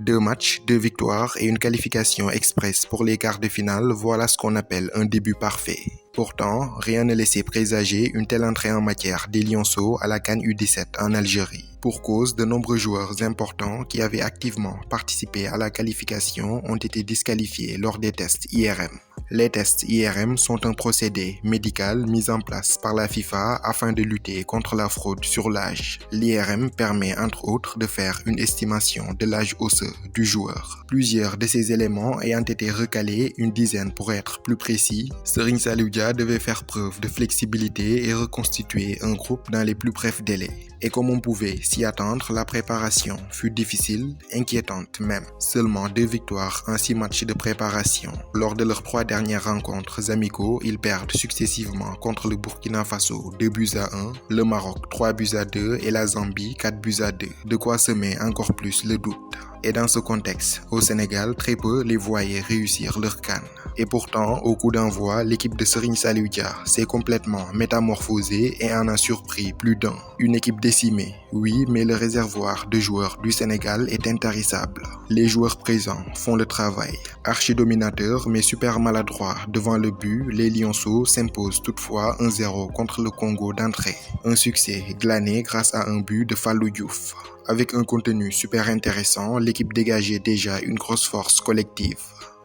2 matchs, 2 victoires et une qualification express pour les quarts de finale, voilà ce qu'on appelle un début parfait. Pourtant, rien ne laissait présager une telle entrée en matière des Lionceaux à la CAN U17 en Algérie. Pour cause, de nombreux joueurs importants qui avaient activement participé à la qualification ont été disqualifiés lors des tests IRM. Les tests IRM sont un procédé médical mis en place par la FIFA afin de lutter contre la fraude sur l'âge. L'IRM permet entre autres de faire une estimation de l'âge osseux du joueur. Plusieurs de ces éléments ayant été recalés, une dizaine pour être plus précis, Serigne Saliou Dia devait faire preuve de flexibilité et reconstituer un groupe dans les plus brefs délais. Et comme on pouvait s'y attendre, la préparation fut difficile, inquiétante même. Seulement 2 victoires en 6 matchs de préparation. Lors de leurs 3 dernières rencontres amicaux, ils perdent successivement contre le Burkina Faso 2-1, le Maroc 3-2 et la Zambie 4-2. De quoi semer encore plus le doute. Et dans ce contexte, au Sénégal, très peu les voyaient réussir leur CAN. Et pourtant, au coup d'envoi, l'équipe de Serigne Saliou Dia s'est complètement métamorphosée et en a surpris plus d'un. Une équipe décimée, oui, mais le réservoir de joueurs du Sénégal est intarissable. Les joueurs présents font le travail. Archi-dominateurs mais super maladroits devant le but, les Lionceaux s'imposent toutefois 1-0 contre le Congo d'entrée. Un succès glané grâce à un but de Fallou Diouf. Avec un contenu super intéressant, l'équipe dégageait déjà une grosse force collective.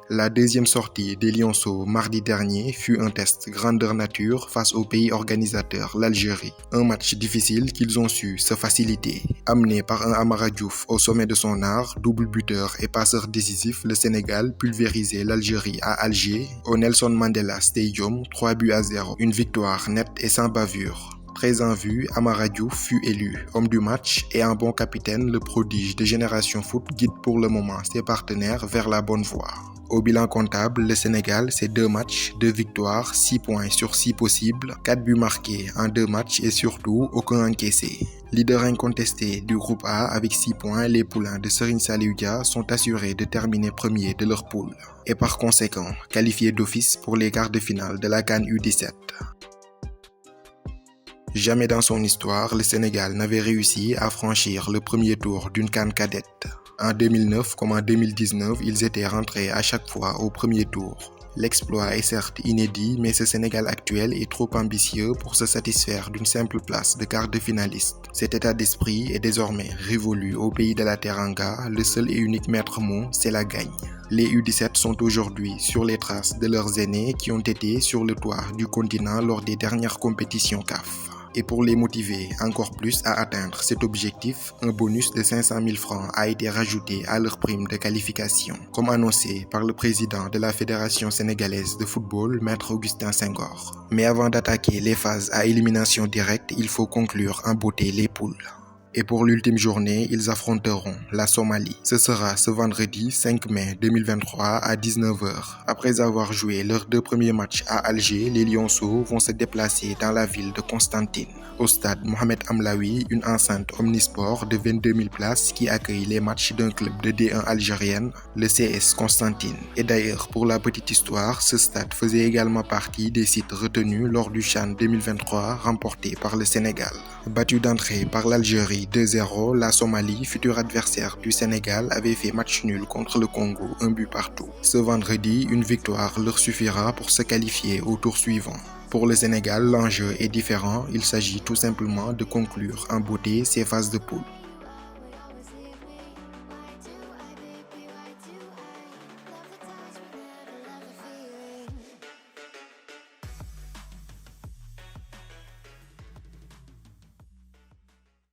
La deuxième sortie des Lionceaux mardi dernier fut un test grandeur nature face au pays organisateur, l'Algérie. Un match difficile qu'ils ont su se faciliter. Amené par un Amara Diouf au sommet de son art, double buteur et passeur décisif, le Sénégal pulvérisait l'Algérie à Alger, au Nelson Mandela Stadium, 3-0. Une victoire nette et sans bavure. Très en vue, Amara Diouf fut élu homme du match et un bon capitaine, le prodige de Génération Foot guide pour le moment ses partenaires vers la bonne voie. Au bilan comptable, le Sénégal, c'est 2 matchs, 2 victoires, 6 points sur 6 possibles, 4 buts marqués en 2 matchs et surtout aucun encaissé. Leader incontesté du groupe A avec 6 points, les poulains de Serigne Saliou Dia sont assurés de terminer premiers de leur poule et par conséquent qualifiés d'office pour les quarts de finale de la CAN U17. Jamais dans son histoire, le Sénégal n'avait réussi à franchir le premier tour d'une CAN cadette. En 2009 comme en 2019, ils étaient rentrés à chaque fois au premier tour. L'exploit est certes inédit, mais ce Sénégal actuel est trop ambitieux pour se satisfaire d'une simple place de quart de finaliste. Cet état d'esprit est désormais révolu au pays de la Teranga, le seul et unique maître mot, c'est la gagne. Les U17 sont aujourd'hui sur les traces de leurs aînés qui ont été sur le toit du continent lors des dernières compétitions CAF. Et pour les motiver encore plus à atteindre cet objectif, un bonus de 500 000 francs a été rajouté à leur prime de qualification, comme annoncé par le président de la Fédération sénégalaise de football, Maître Augustin Senghor. Mais avant d'attaquer les phases à élimination directe, il faut conclure en beauté les poules. Et pour l'ultime journée, ils affronteront la Somalie. Ce sera ce vendredi 5 mai 2023 à 19h. Après avoir joué leurs 2 premiers matchs à Alger, les Lionceaux vont se déplacer dans la ville de Constantine. Au stade Mohamed Amlaoui, une enceinte omnisport de 22 000 places qui accueille les matchs d'un club de D1 algérienne, le CS Constantine. Et d'ailleurs, pour la petite histoire, ce stade faisait également partie des sites retenus lors du CHAN 2023 remporté par le Sénégal. Battu d'entrée par l'Algérie 2-0, la Somalie, futur adversaire du Sénégal, avait fait match nul contre le Congo, 1 but partout. Ce vendredi, une victoire leur suffira pour se qualifier au tour suivant. Pour le Sénégal, l'enjeu est différent, il s'agit tout simplement de conclure en beauté ces phases de poule.